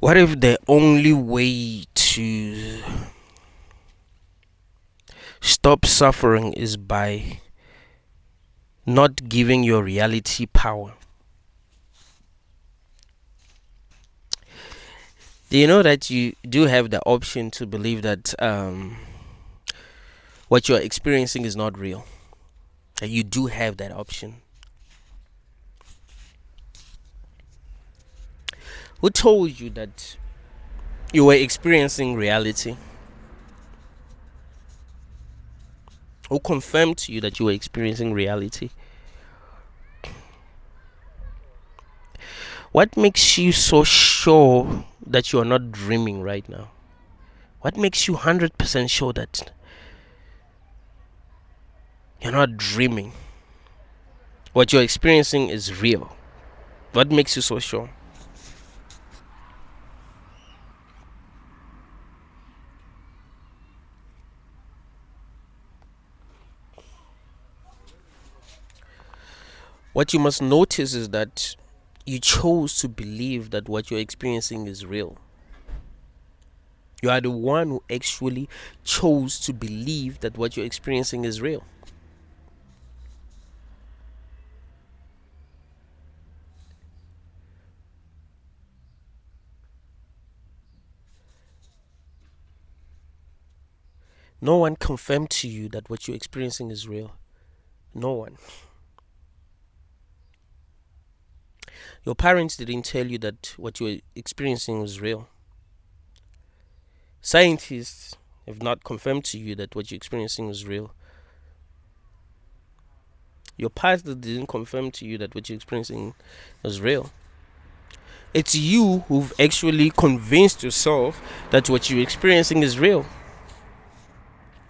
What if the only way to stop suffering is by not giving your reality power? Do you know that you do have the option to believe that what you're experiencing is not real? That you do have that option. Who told you that you were experiencing reality? Who confirmed to you that you were experiencing reality? What makes you so sure that you are not dreaming right now? What makes you 100% sure that you're not dreaming? What you're experiencing is real. What makes you so sure? What you must notice is that you chose to believe that what you're experiencing is real. You are the one who actually chose to believe that what you're experiencing is real. No one confirmed to you that what you're experiencing is real. No one. Your parents didn't tell you that what you're experiencing was real. Scientists have not confirmed to you that what you're experiencing is real. Your pastor didn't confirm to you that what you're experiencing is real. It's you who've actually convinced yourself that what you're experiencing is real.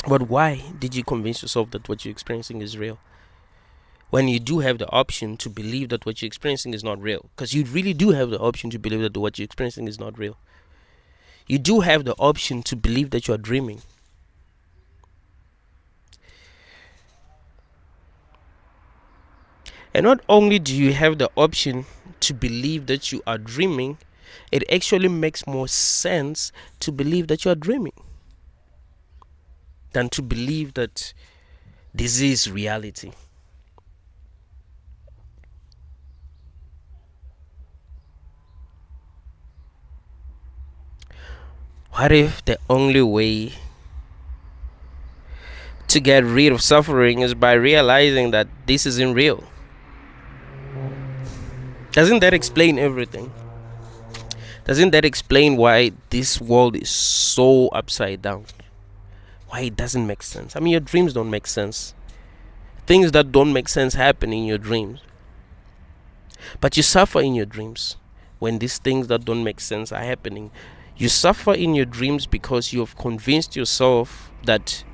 But why did you convince yourself that what you're experiencing is real, when you do have the option to believe that what you're experiencing is not real? Because you really do have the option to believe that what you're experiencing is not real. You do have the option to believe that you're dreaming. And not only do you have the option to believe that you are dreaming, it actually makes more sense to believe that you are dreaming than to believe that this is reality. What if the only way to get rid of suffering is by realizing that this isn't real? Doesn't that explain everything? Doesn't that explain why this world is so upside down? Why it doesn't make sense? I mean, your dreams don't make sense. Things that don't make sense happen in your dreams. But you suffer in your dreams when these things that don't make sense are happening. You suffer in your dreams because you have convinced yourself that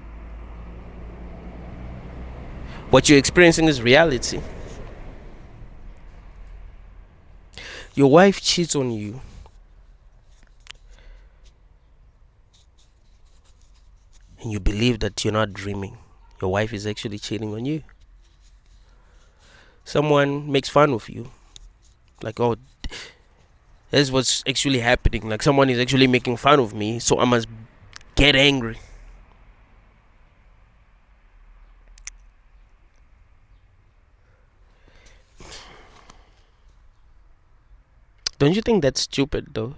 what you're experiencing is reality. Your wife cheats on you. And you believe that you're not dreaming. Your wife is actually cheating on you. Someone makes fun of you. Like, oh, that's what's actually happening. Like, someone is actually making fun of me, so I must get angry. Don't you think that's stupid, though?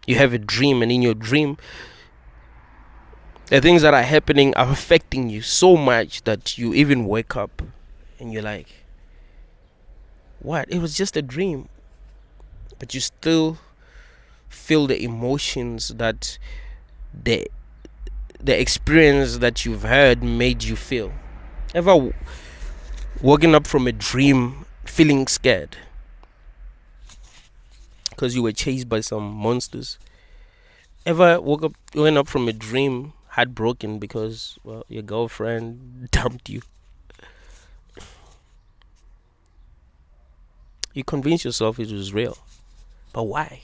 You have a dream, and in your dream, the things that are happening are affecting you so much that you even wake up and you're like, what? It was just a dream. But you still feel the emotions that the experience that you've heard made you feel. Ever woken up from a dream feeling scared because you were chased by some monsters? Ever woken up from a dream heartbroken because, well, your girlfriend dumped you? You convinced yourself it was real. But why?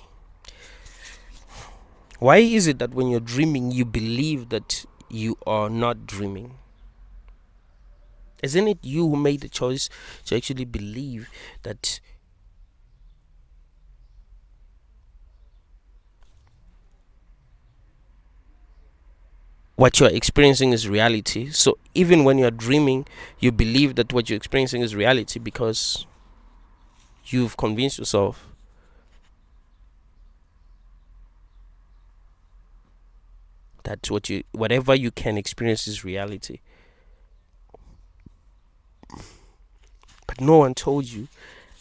Why is it that when you're dreaming, you believe that you are not dreaming? Isn't it you who made the choice to actually believe that what you're experiencing is reality. So even when you're dreaming, you believe that what you're experiencing is reality because you've convinced yourself that whatever you can experience is reality. But no one told you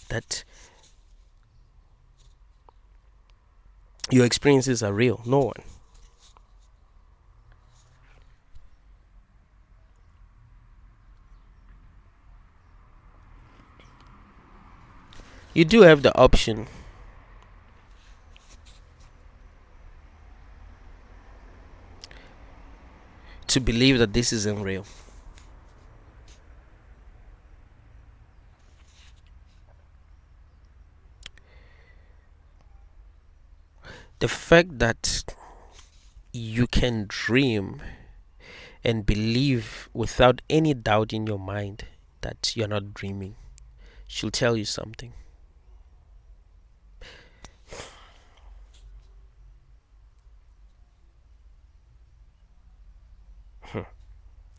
that your experiences are real. No one. You do have the option to believe that this isn't real. The fact that you can dream and believe without any doubt in your mind that you're not dreaming should tell you something.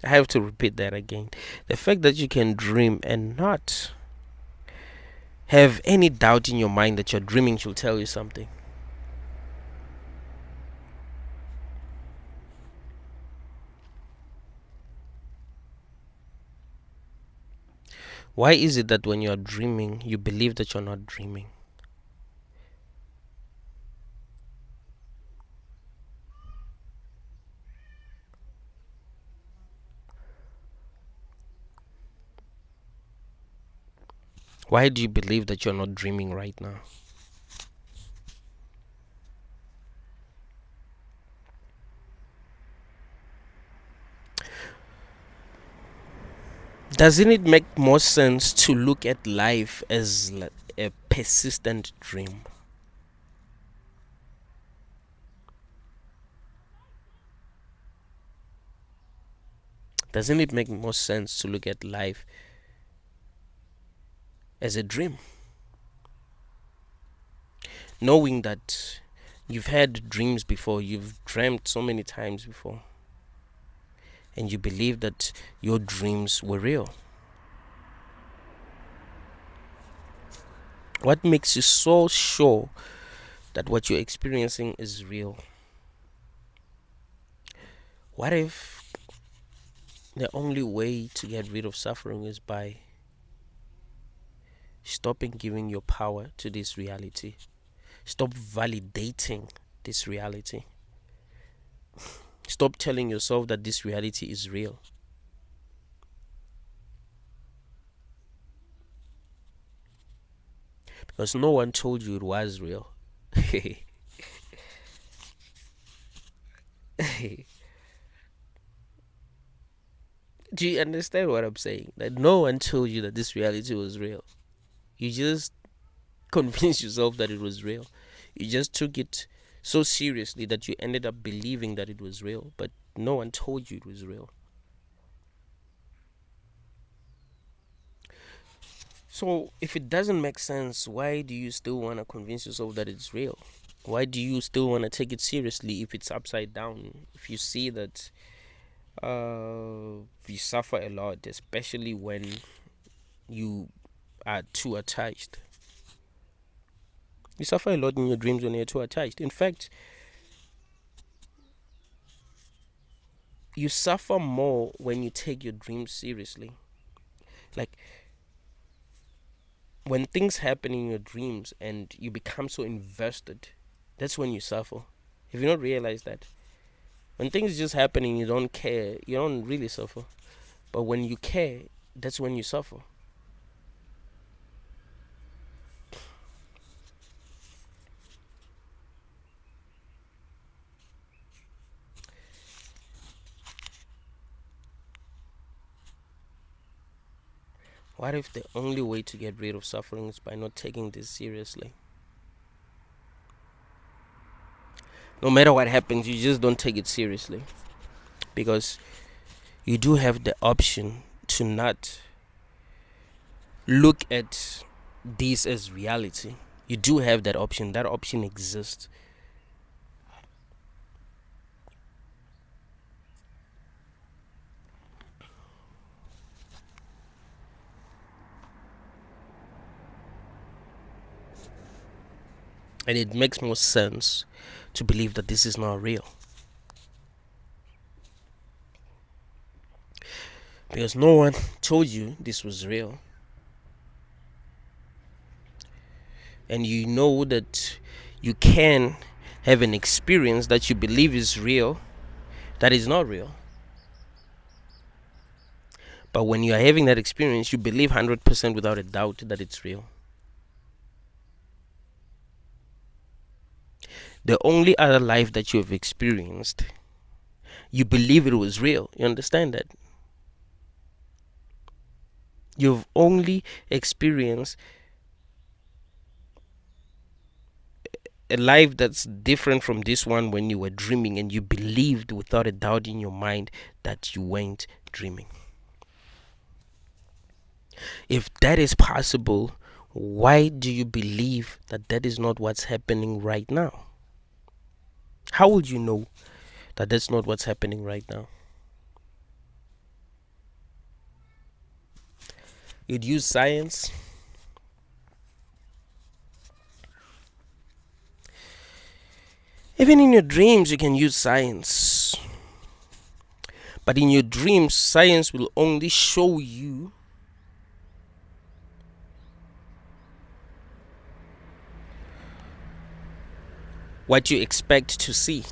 I have to repeat that again. The fact that you can dream and not have any doubt in your mind that you're dreaming should tell you something. Why is it that when you're dreaming, you believe that you're not dreaming? Why do you believe that you're not dreaming right now? Doesn't it make more sense to look at life as a persistent dream? Doesn't it make more sense to look at life as a dream? Knowing that you've had dreams before, you've dreamt so many times before, and you believe that your dreams were real. What makes you so sure that what you're experiencing is real? What if the only way to get rid of suffering is by stopping giving your power to this reality? Stop validating this reality. Stop telling yourself that this reality is real. Because no one told you it was real. Do you understand what I'm saying? That no one told you that this reality was real. You just convinced yourself that it was real. You just took it so seriously that you ended up believing that it was real, but no one told you it was real. So if it doesn't make sense, why do you still want to convince yourself that it's real? Why do you still want to take it seriously if it's upside down? If you see that you suffer a lot, especially when you are too attached. You suffer a lot in your dreams when you're too attached. In fact, you suffer more when you take your dreams seriously. Like, when things happen in your dreams and you become so invested, that's when you suffer. Have you not realized that? When things just happen and you don't care, you don't really suffer. But when you care, that's when you suffer. What if the only way to get rid of suffering is by not taking this seriously? No matter what happens, you just don't take it seriously. Because you do have the option to not look at this as reality. You do have that option. That option exists. And it makes more sense to believe that this is not real. Because no one told you this was real. And you know that you can have an experience that you believe is real that is not real. But when you are having that experience, you believe 100% without a doubt that it's real. The only other life that you have experienced, you believe it was real. You understand that? You've only experienced a life that's different from this one when you were dreaming, and you believed without a doubt in your mind that you weren't dreaming. If that is possible, why do you believe that that is not what's happening right now? How would you know that that's not what's happening right now? You'd use science. Even in your dreams, you can use science. But in your dreams, science will only show you what you expect to see.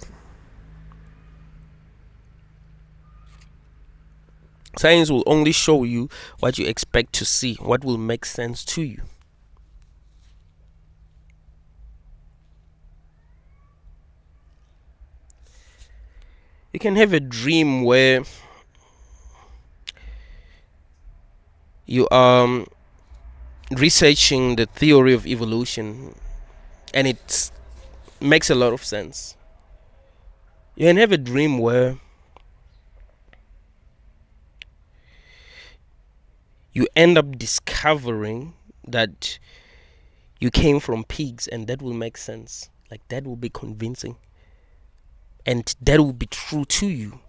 Science will only show you what you expect to see, what will make sense to you. You can have a dream where you are researching the theory of evolution, and it makes a lot of sense. You can have a dream where you end up discovering that you came from pigs, and that will make sense. Like, that will be convincing, and that will be true to you,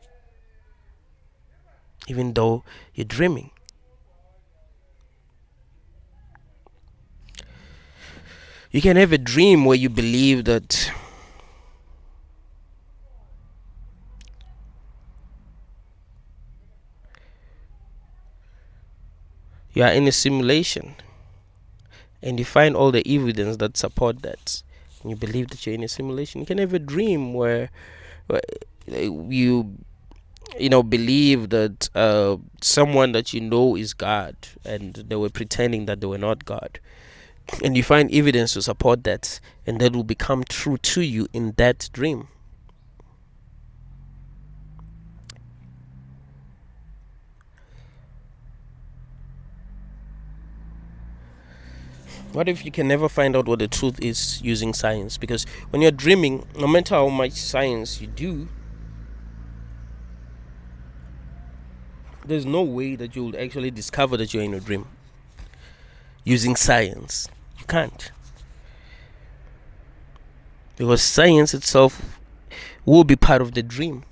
even though you're dreaming. You can have a dream where you believe that you are in a simulation, and you find all the evidence that support that, and you believe that you're in a simulation. You can have a dream where you believe that someone that you know is God, and they were pretending that they were not God, and you find evidence to support that, and that will become true to you in that dream. What if you can never find out what the truth is using science? Because when you're dreaming, no matter how much science you do, there's no way that you'll actually discover that you're in a dream using science. You can't. Because science itself will be part of the dream.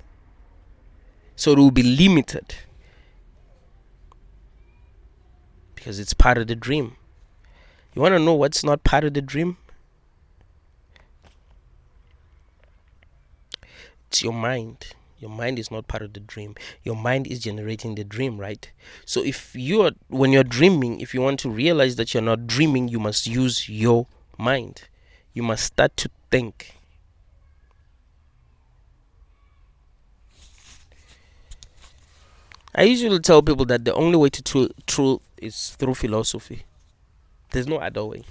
So it will be limited, because it's part of the dream. You want to know what's not part of the dream? It's your mind. Your mind is not part of the dream. Your mind is generating the dream, right? So when you're dreaming, if you want to realize that you're not dreaming, you must use your mind. You must start to think. I usually tell people that the only way to truth is through philosophy. There's no other way.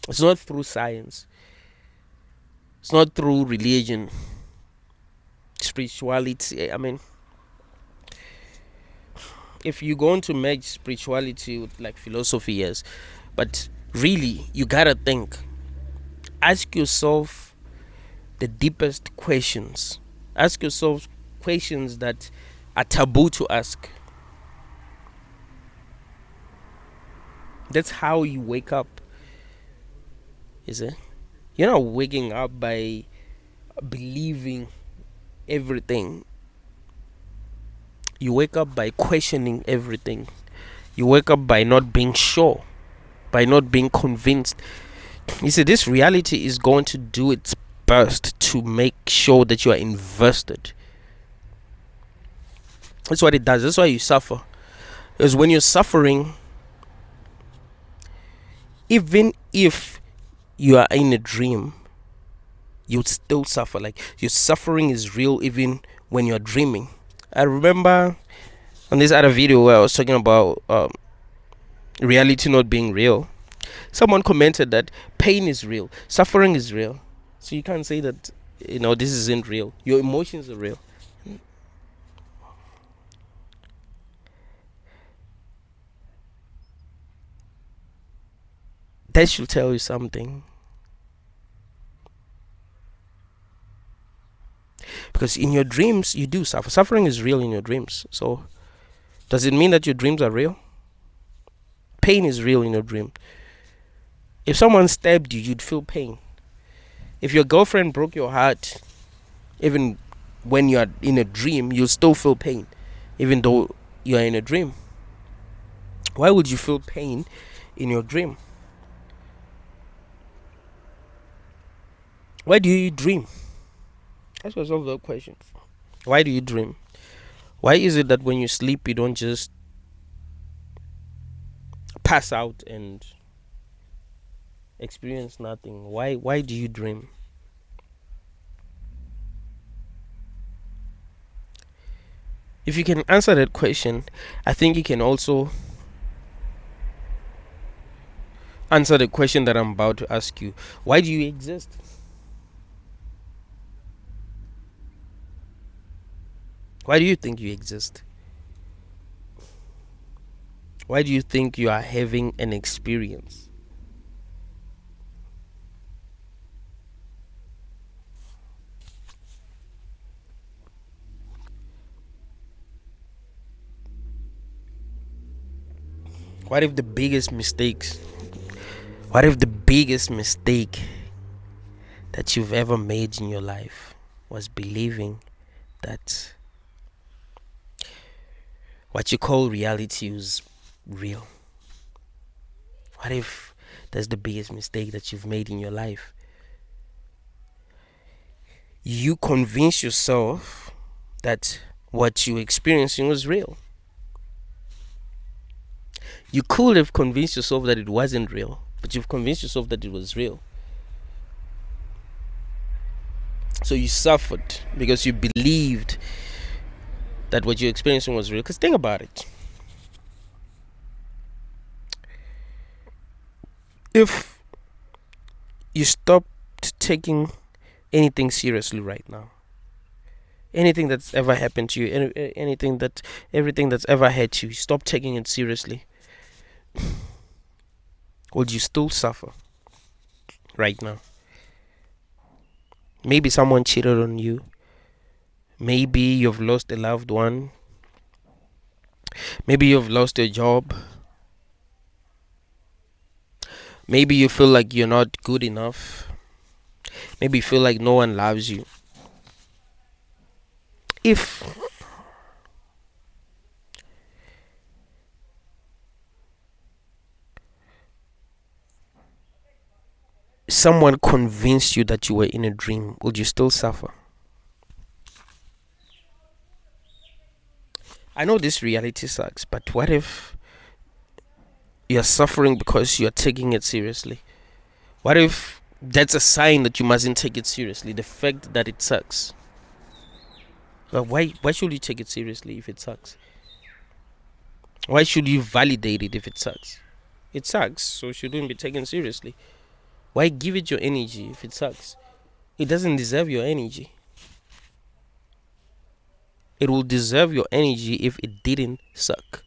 It's not through science. It's not through religion, spirituality. I mean, if you're going to merge spirituality with like philosophy, yes, but really you gotta think. Ask yourself the deepest questions. Ask yourself questions that are taboo to ask. That's how you wake up. Is it? You're not waking up by believing everything. You wake up by questioning everything. You wake up by not being sure, by not being convinced. You see, this reality is going to do its best to make sure that you are invested. That's what it does. That's why you suffer. Because when you're suffering, even if you are in a dream, you'd still suffer. Like, your suffering is real even when you're dreaming. I remember on this other video where I was talking about reality not being real, someone commented that pain is real, suffering is real. So you can't say that, this isn't real. Your emotions are real. That should tell you something. Because in your dreams, you do suffer. Suffering is real in your dreams. So, does it mean that your dreams are real? Pain is real in your dream. If someone stabbed you, you'd feel pain. If your girlfriend broke your heart, even when you are in a dream, you'll still feel pain, even though you are in a dream. Why would you feel pain in your dream? Why do you dream? Ask yourself that question. Why do you dream? Why is it that when you sleep, you don't just pass out and experience nothing? Why do you dream? If you can answer that question, I think you can also answer the question that I'm about to ask you. Why do you exist? Why do you think you exist? Why do you think you are having an experience? What if the biggest mistake that you've ever made in your life was believing that what you call reality is real? What if that's the biggest mistake that you've made in your life? You convince yourself that what you're experiencing was real. You could have convinced yourself that it wasn't real, but you've convinced yourself that it was real. So you suffered because you believed that what you're experiencing was real. Because think about it. If you stopped taking anything seriously right now, anything that's ever happened to you, everything that's ever hurt you, stop taking it seriously, would you still suffer right now? Maybe someone cheated on you. Maybe you've lost a loved one. Maybe you've lost your job. Maybe you feel like you're not good enough. Maybe you feel like no one loves you. If someone convinced you that you were in a dream, would you still suffer? I know this reality sucks, but what if you're suffering because you're taking it seriously? What if that's a sign that you mustn't take it seriously, the fact that it sucks? But why should you take it seriously if it sucks? Why should you validate it if it sucks? It sucks, so it shouldn't be taken seriously. Why give it your energy if it sucks? It doesn't deserve your energy. It will deserve your energy if it didn't suck.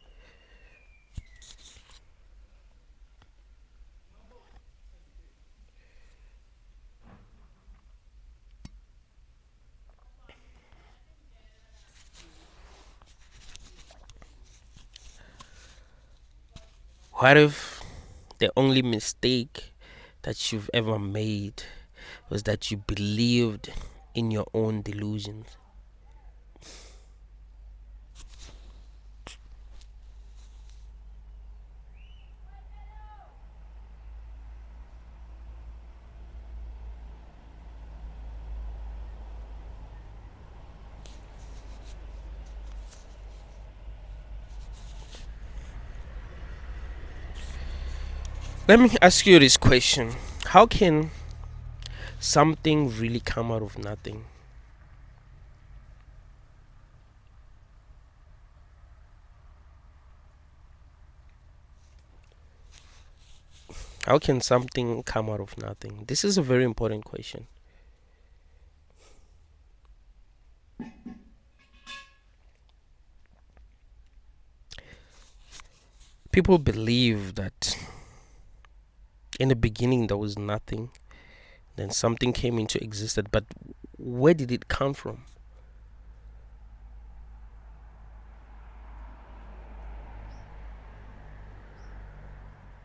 What if the only mistake that you've ever made was that you believed in your own delusions? Let me ask you this question. How can something really come out of nothing? How can something come out of nothing? This is a very important question. People believe that in the beginning there was nothing, then something came into existence, but where did it come from?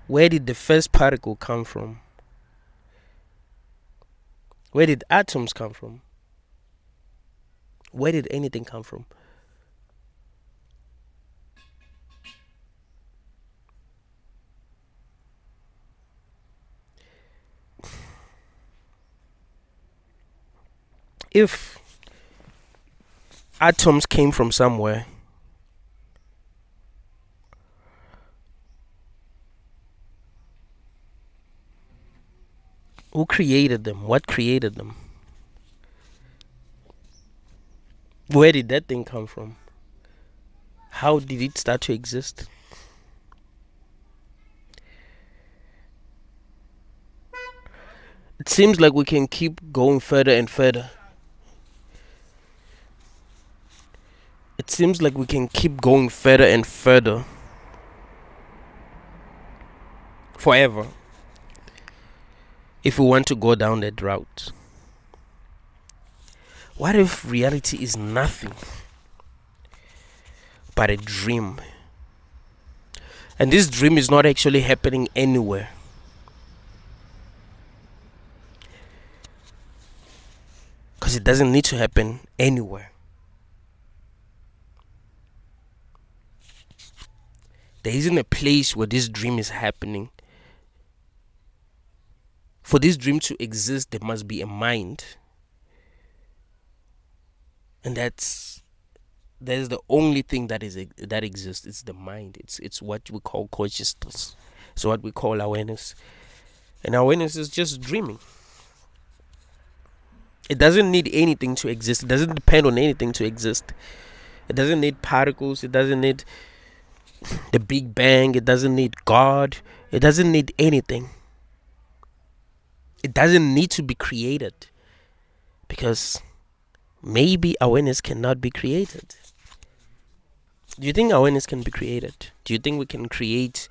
Where did the first particle come from? Where did atoms come from? Where did anything come from? If atoms came from somewhere, who created them? What created them? Where did that thing come from? How did it start to exist? It seems like we can keep going further and further. It seems like we can keep going further and further forever if we want to go down that route. What if reality is nothing but a dream? And this dream is not actually happening anywhere. Because it doesn't need to happen anywhere. There isn't a place where this dream is happening. For this dream to exist, there must be a mind. And that's the only thing that exists. It's the mind. It's what we call consciousness. It's what we call awareness. And awareness is just dreaming. It doesn't need anything to exist. It doesn't depend on anything to exist. It doesn't need particles. It doesn't need the Big Bang. It doesn't need God. It doesn't need anything. It doesn't need to be created, because maybe awareness cannot be created. Do you think awareness can be created? Do you think we can create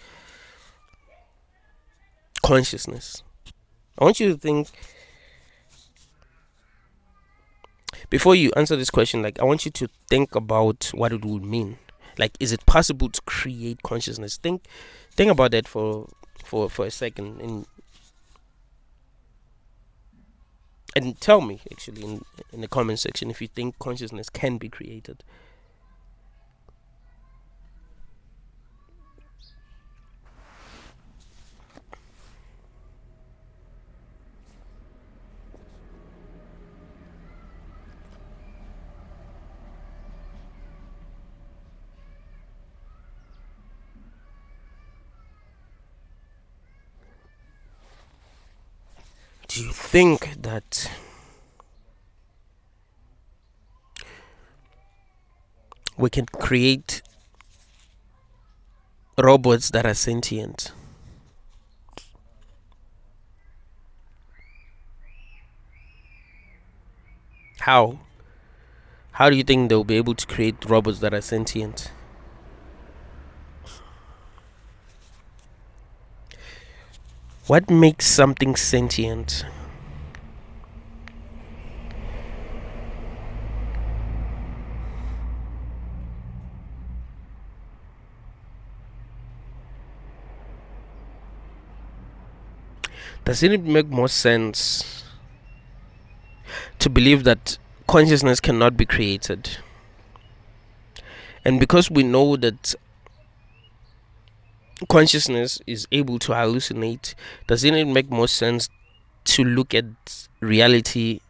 consciousness? I want you to think, before you answer this question, I want you to think about what it would mean. Is it possible to create consciousness? Think about that for a second, and tell me actually in the comment section if you think consciousness can be created. Do you think that we can create robots that are sentient? How? How do you think they'll be able to create robots that are sentient? What makes something sentient? Doesn't it make more sense to believe that consciousness cannot be created? And because we know that consciousness is able to hallucinate, doesn't it make more sense to look at reality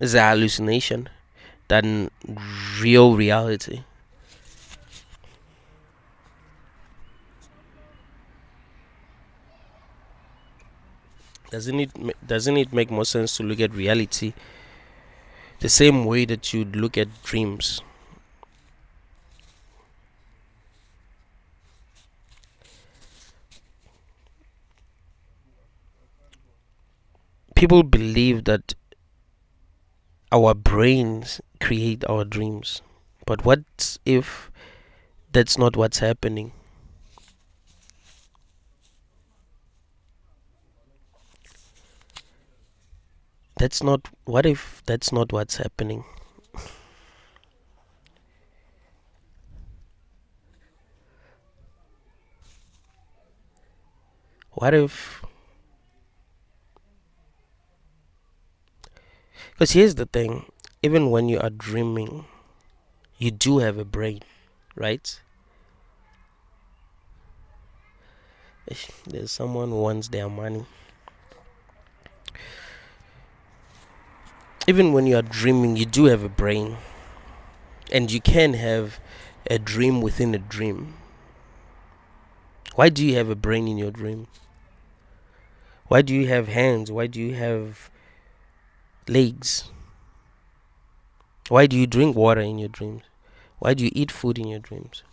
as a hallucination than real reality? Doesn't it make more sense to look at reality the same way that you'd look at dreams? People believe that our brains create our dreams, but what if that's not what's happening? That's not What if that's not what's happening? What if, because here's the thing, even when you are dreaming, you do have a brain, right? There's someone who wants their money. Even when you are dreaming, you do have a brain, and you can have a dream within a dream. Why do you have a brain in your dream? Why do you have hands? Why do you have legs? Why do you drink water in your dreams? Why do you eat food in your dreams?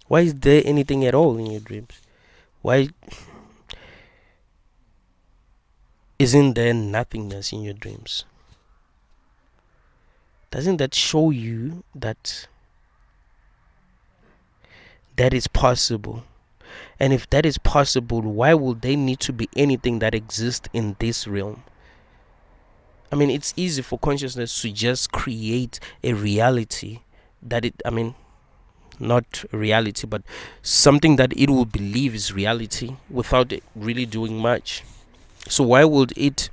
Why is there anything at all in your dreams? Why isn't there nothingness in your dreams? Doesn't that show you that that is possible? And if that is possible, why would there need to be anything that exists in this realm? I mean, it's easy for consciousness to just create a reality that not reality, but something that it will believe is reality without it really doing much. So why would it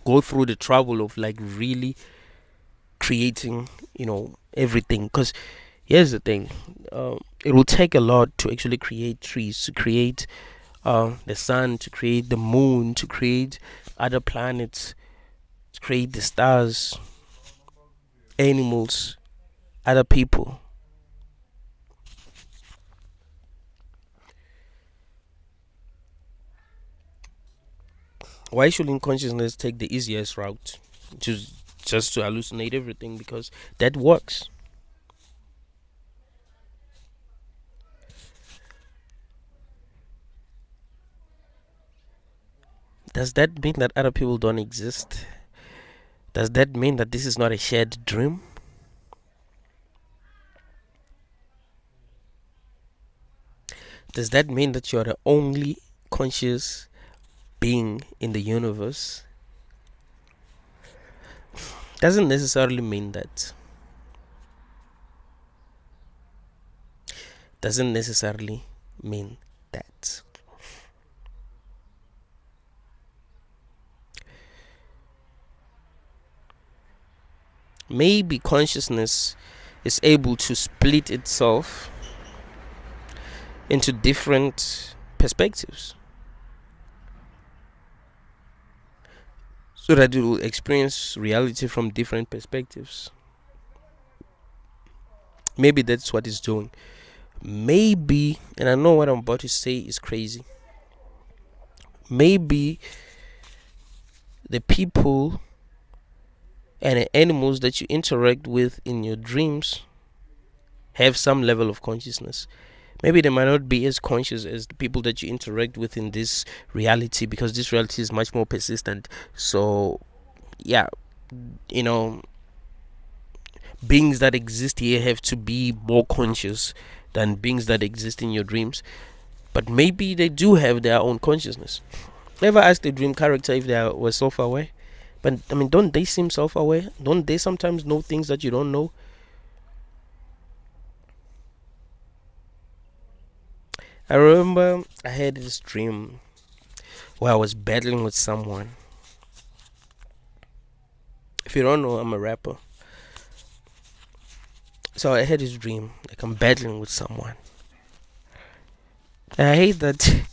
go through the trouble of like really creating, everything? Because here's the thing, it will take a lot to actually create trees, to create the sun, to create the moon, to create other planets, to create the stars, animals, other people. Why shouldn't consciousness take the easiest route, just to hallucinate everything, because that works? Does that mean that other people don't exist? Does that mean that this is not a shared dream? Does that mean that you're the only conscious being in the universe? Doesn't necessarily mean that. Doesn't necessarily mean that. Maybe consciousness is able to split itself into different perspectives so that it will experience reality from different perspectives. Maybe that's what it's doing. Maybe, and I know what I'm about to say is crazy, maybe the people and the animals that you interact with in your dreams have some level of consciousness. Maybe they might not be as conscious as the people that you interact with in this reality, because this reality is much more persistent. So yeah, beings that exist here have to be more conscious than beings that exist in your dreams. But maybe they do have their own consciousness. Never ask the dream character if they were self-aware. But don't they seem self-aware? Don't they sometimes know things that you don't know? I remember I had this dream where I was battling with someone. If you don't know, I'm a rapper. So I had this dream like I'm battling with someone. And I hate that.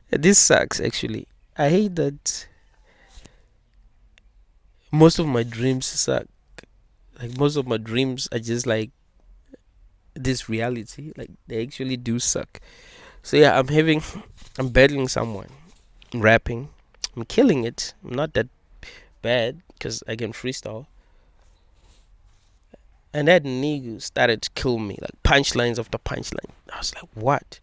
This sucks actually. I hate that most of my dreams suck. Like most of my dreams are just like this reality. Like they actually do suck. So yeah, I'm battling someone, I'm rapping, I'm killing it. I'm not that bad because I can freestyle. And that nigga started to kill me, like punchlines after punchline. I was like, what?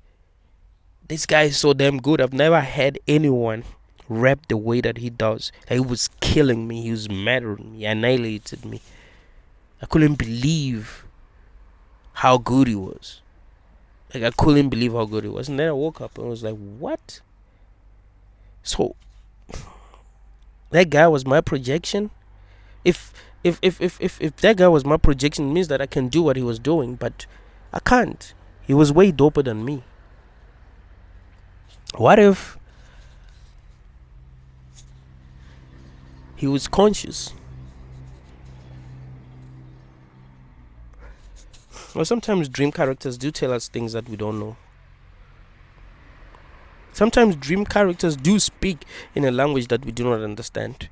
This guy is so damn good. I've never had anyone rap the way that he does. Like, he was killing me. He was murdering me. He annihilated me. I couldn't believe how good he was. Like, I couldn't believe how good he was. And then I woke up and was like, what? So that guy was my projection. If that guy was my projection, it means that I can do what he was doing, but I can't. He was way doper than me. What if he was conscious? Well, sometimes dream characters do tell us things that we don't know. Sometimes dream characters do speak in a language that we do not understand.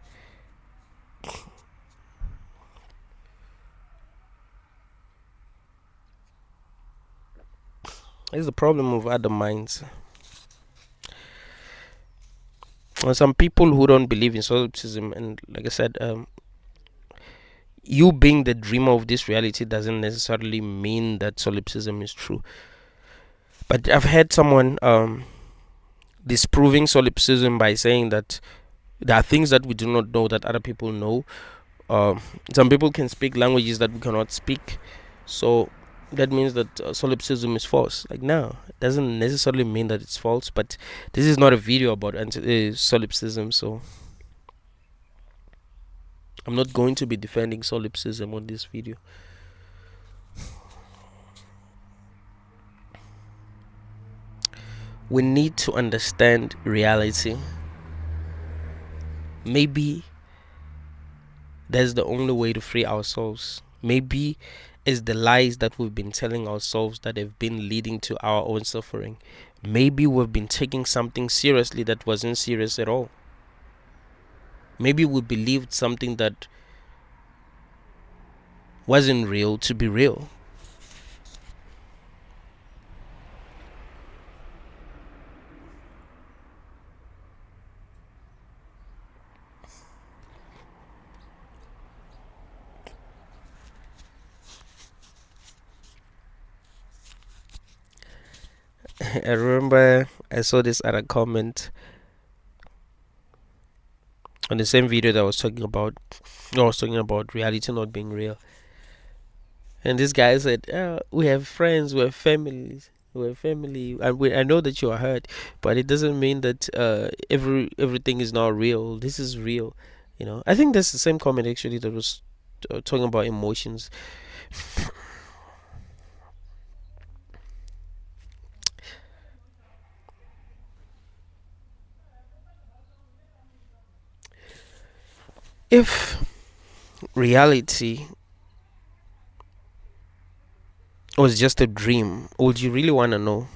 It's the problem of other minds. And some people who don't believe in solipsism, and like I said, you being the dreamer of this reality doesn't necessarily mean that solipsism is true. But I've had someone disproving solipsism by saying that there are things that we do not know that other people know. Some people can speak languages that we cannot speak, so that means that solipsism is false. Like, no, it doesn't necessarily mean that it's false. But this is not a video about solipsism, so I'm not going to be defending solipsism on this video. We need to understand reality. Maybe that's the only way to free ourselves. Maybe it's the lies that we've been telling ourselves that have been leading to our own suffering. Maybe we've been taking something seriously that wasn't serious at all. Maybe we believed something that wasn't real to be real. I remember I saw this other comment on the same video that I was talking about reality not being real. And this guy said, we have friends, we have families, we have family, and I know that you are hurt, but it doesn't mean that everything is not real. This is real, you know. I think that's the same comment actually that was talking about emotions. If reality was just a dream, would you really want to know?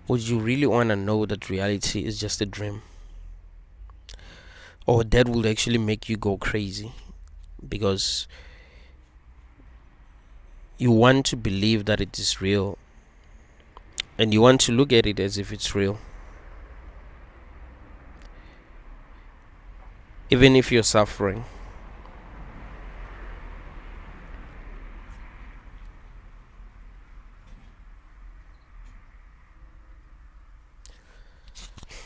Would you really want to know that reality is just a dream? Or that would actually make you go crazy because you want to believe that it is real and you want to look at it as if it's real, even if you're suffering.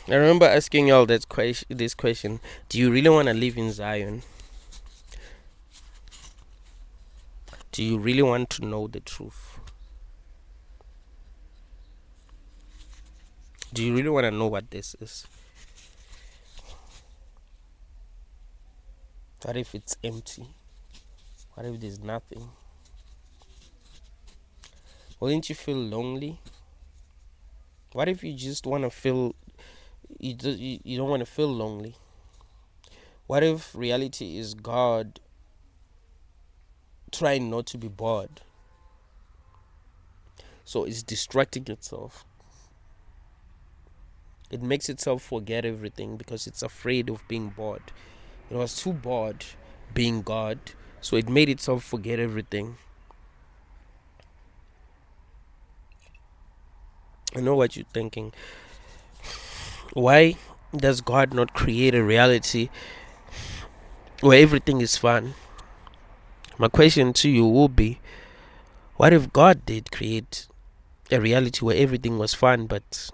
I remember asking y'all this question: do you really want to live in Zion? Do you really want to know the truth? Do you really want to know what this is? What if it's empty? What if there's nothing? Wouldn't you feel lonely? What if you just want to feel, you don't want to feel lonely? What if reality is God trying not to be bored? So it's distracting itself. It makes itself forget everything because it's afraid of being bored. It was too bored being God, so it made itself forget everything. I know what you're thinking. Why does God not create a reality where everything is fun? My question to you will be, what if God did create a reality where everything was fun, but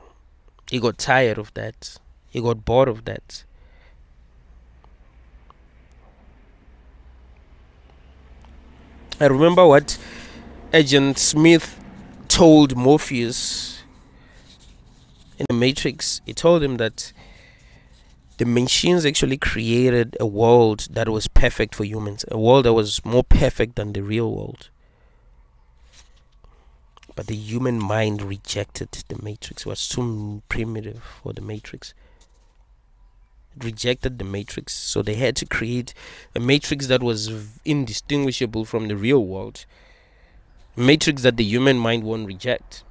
he got tired of that? He got bored of that. I remember what Agent Smith told Morpheus in the Matrix. He told him that the machines actually created a world that was perfect for humans, a world that was more perfect than the real world. But the human mind rejected the Matrix. It was too primitive for the Matrix. It rejected the Matrix, so they had to create a Matrix that was indistinguishable from the real world. A Matrix that the human mind won't reject.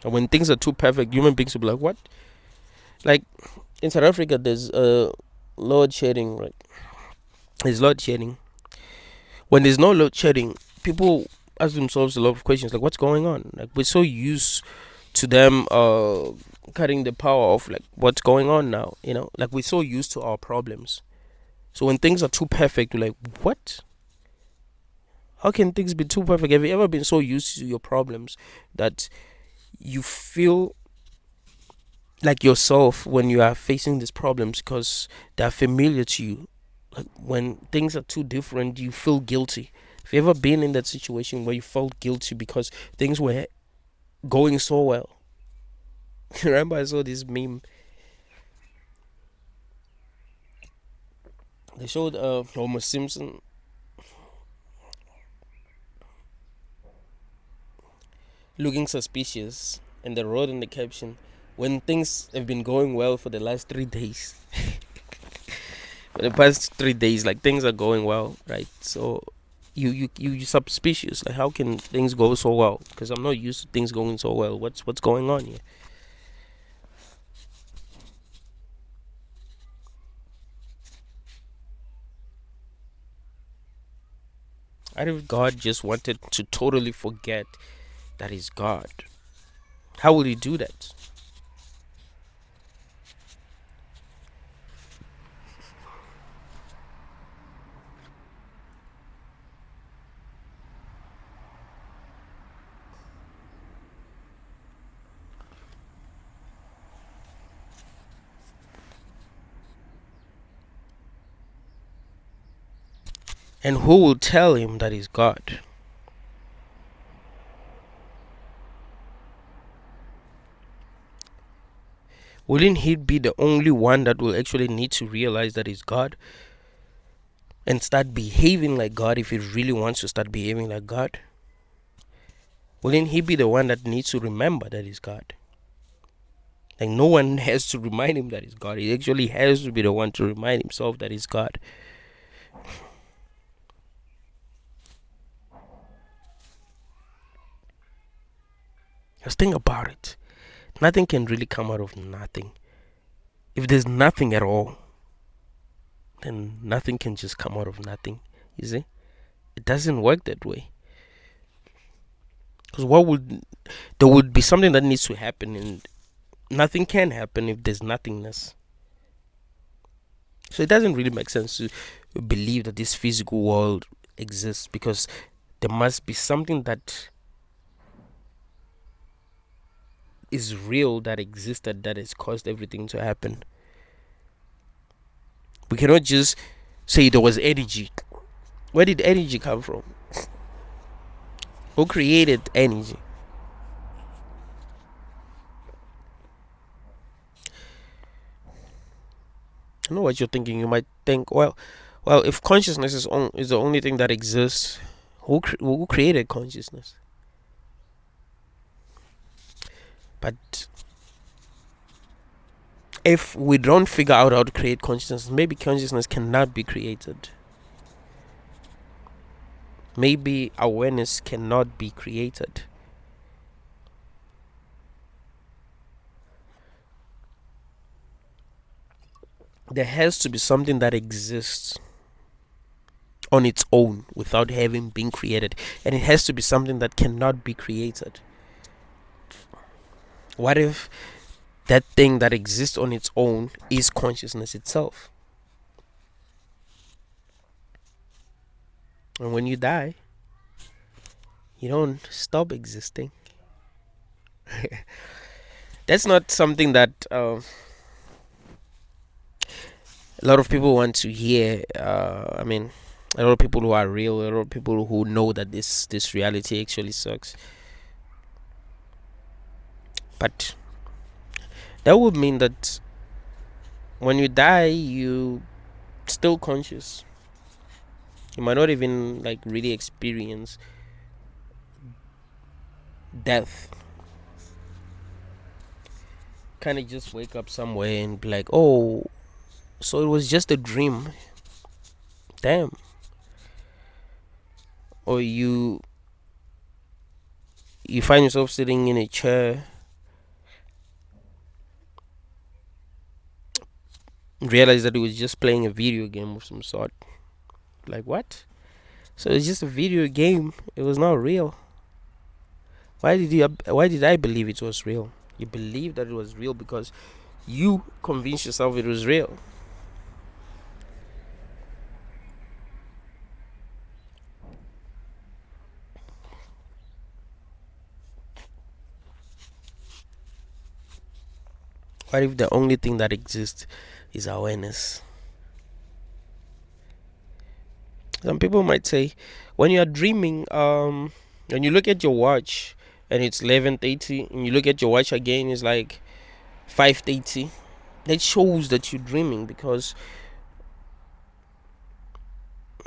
And when things are too perfect, human beings will be like, what? Like in South Africa, there's load shedding, right? There's load shedding. When there's no load shedding, people ask themselves a lot of questions like, what's going on? Like, we're so used to them cutting the power off. Like, what's going on now? Like, we're so used to our problems. So when things are too perfect, we're like, what? How can things be too perfect? Have you ever been so used to your problems that you feel like yourself when you are facing these problems because they're familiar to you? Like, when things are too different, you feel guilty. Have you ever been in that situation where you felt guilty because things were going so well? Remember, I saw this meme. They showed Homer Simpson looking suspicious, and they wrote in the caption, when things have been going well for the last 3 days. For the past 3 days, like, things are going well, right? So you suspicious. Like, how can things go so well? Because I'm not used to things going so well. What's going on here? What if God just wanted to totally forget that he's God? How will he do that? And who will tell him that he's God? Wouldn't he be the only one that will actually need to realize that he's God and start behaving like God if he really wants to start behaving like God? Wouldn't he be the one that needs to remember that he's God? Like, no one has to remind him that he's God. He actually has to be the one to remind himself that he's God. Just think about it. Nothing can really come out of nothing. If there's nothing at all, then nothing can just come out of nothing. You see? It doesn't work that way. Because there would be something that needs to happen, and nothing can happen if there's nothingness. So it doesn't really make sense to believe that this physical world exists, because there must be something that is real, that existed, that has caused everything to happen. We cannot just say there was energy. Where did energy come from? Who created energy? I know what you're thinking. You might think, well, if consciousness is the only thing that exists, who created consciousness? But if we don't figure out how to create consciousness, maybe consciousness cannot be created. Maybe awareness cannot be created. there has to be something that exists on its own without having been created, and it has to be something that cannot be created. What if that thing that exists on its own is consciousness itself? And when you die, you don't stop existing. That's not something that a lot of people want to hear. I mean, a lot of people who are real, a lot of people who know that this reality actually sucks. But that would mean that when you die, you still conscious. You might not even like really experience death. Kind of just wake up somewhere and be like, oh, so it was just a dream. Damn. Or you find yourself sitting in a chair, realize that it was just playing a video game of some sort. Like, what? So it's just a video game. It was not real. Why did I believe it was real? You believe that it was real because you convinced yourself it was real. What if the only thing that exists is awareness? Some people might say, when you are dreaming, when you look at your watch and it's 11:30, and you look at your watch again, it's like 5:30. That shows that you're dreaming, because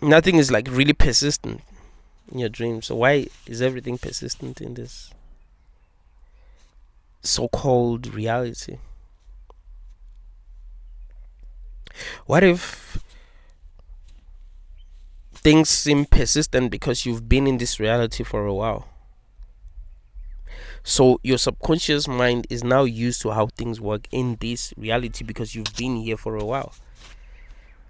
nothing is like really persistent in your dream. So why is everything persistent in this so-called reality? What if things seem persistent because you've been in this reality for a while? So your subconscious mind is now used to how things work in this reality because you've been here for a while.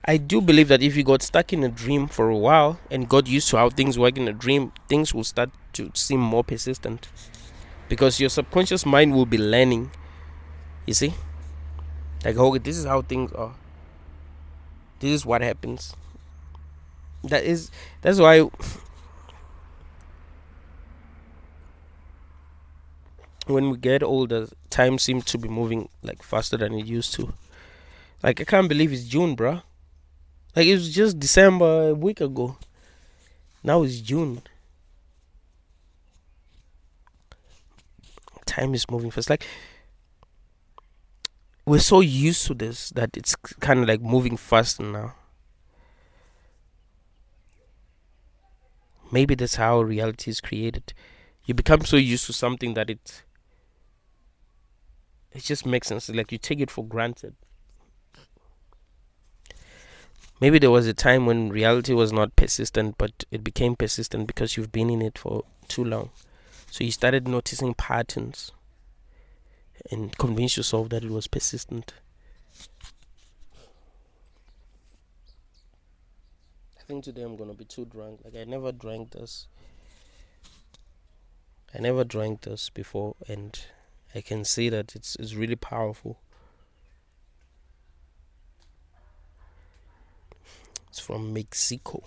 I do believe that if you got stuck in a dream for a while and got used to how things work in a dream, things will start to seem more persistent, because your subconscious mind will be learning. You see, like, okay, this is how things are. This is what happens. That's why when we get older, time seems to be moving like faster than it used to. Like, I can't believe it's June, bruh. Like, it was just December a week ago. Now it's June. Time is moving fast. Like, we're so used to this that it's kind of like moving faster now. Maybe that's how reality is created. You become so used to something that it just makes sense. Like, you take it for granted. Maybe there was a time when reality was not persistent, but it became persistent because you've been in it for too long. So you started noticing patterns and convinced yourself that it was persistent. I think today I'm gonna be too drunk. Like, I never drank this before, and I can see that it's really powerful. It's from Mexico.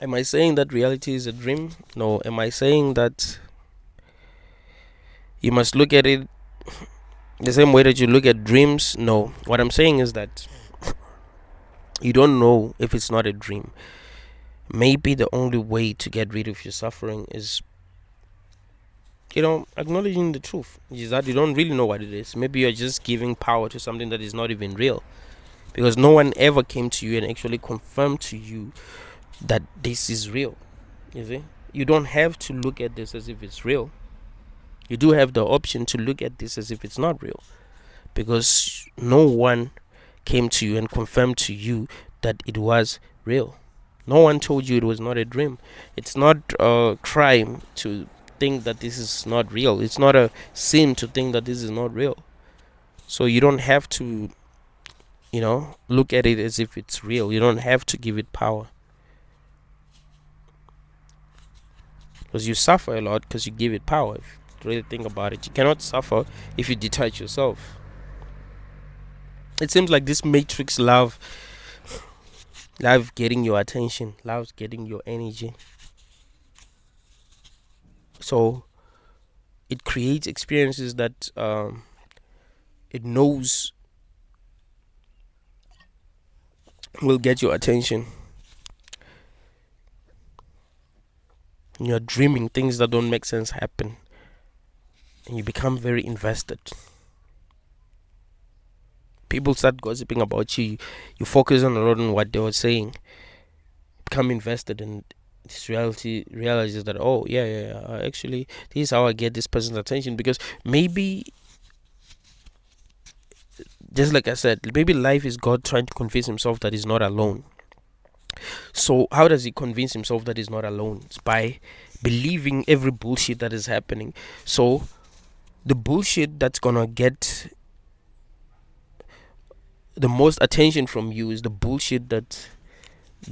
Am I saying that reality is a dream? No. Am I saying that you must look at it the same way that you look at dreams? No. What I'm saying is that you don't know if it's not a dream. Maybe the only way to get rid of your suffering is, acknowledging the truth, is that you don't really know what it is. Maybe you're just giving power to something that is not even real, because no one ever came to you and actually confirmed to you that this is real. You see, you don't have to look at this as if it's real. You do have the option to look at this as if it's not real, because no one came to you and confirmed to you that it was real. No one told you it was not a dream. It's not a crime to think that this is not real. It's not a sin to think that this is not real. So you don't have to, look at it as if it's real. You don't have to give it power. Because you suffer a lot because you give it power. If you really think about it, you cannot suffer if you detach yourself. It seems like this matrix love getting your attention, loves getting your energy. So it creates experiences that it knows will get your attention. You're dreaming things that don't make sense happen, and you become very invested. People start gossiping about you. You focus on a lot on what they were saying. Become invested, and this reality realizes that, oh yeah, actually this is how I get this person's attention. Because maybe, just like I said, maybe life is God trying to convince himself that he's not alone. So how does he convince himself that he's not alone? It's by believing every bullshit that is happening. So the bullshit that's gonna get the most attention from you is the bullshit that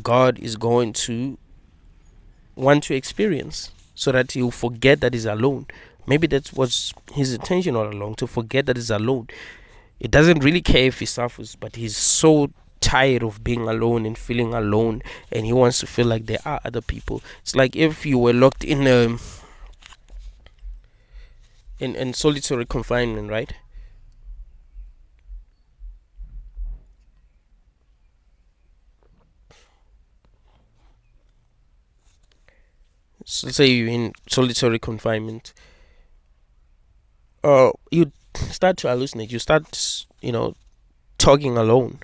God is going to want to experience, so that he'll forget that he's alone. Maybe that was his intention all along, to forget that he's alone. It doesn't really care if he suffers, but he's so tired of being alone and feeling alone, and he wants to feel like there are other people. It's like if you were locked in solitary confinement, right? So say you're in solitary confinement, you start to hallucinate. You start, talking alone.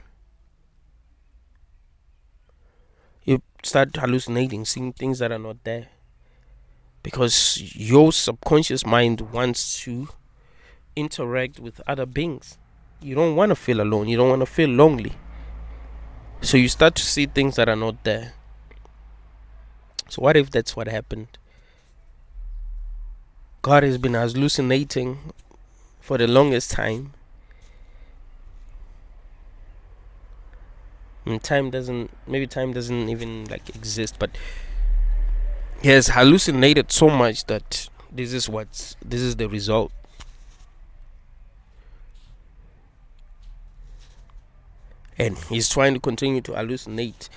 You start hallucinating, seeing things that are not there, because your subconscious mind wants to interact with other beings. You don't want to feel alone. You don't want to feel lonely. So you start to see things that are not there. So what if that's what happened? God has been hallucinating for the longest time, and time doesn't even like exist, but he has hallucinated so much that this is the result. And he's trying to continue to hallucinate.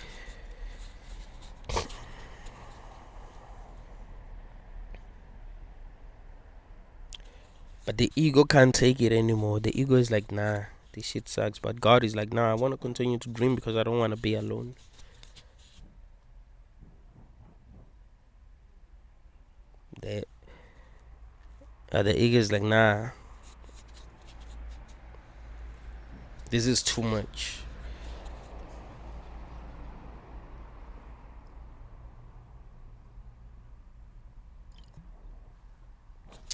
But the ego can't take it anymore. The ego is like, nah, this shit sucks. But God is like, nah, I want to continue to dream because I don't want to be alone. The ego is like, nah, this is too much.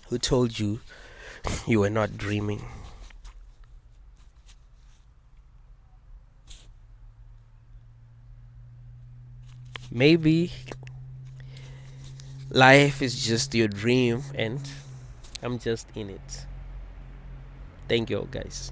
Who told you you were not dreaming? Maybe life is just your dream and I'm just in it. Thank you all, guys.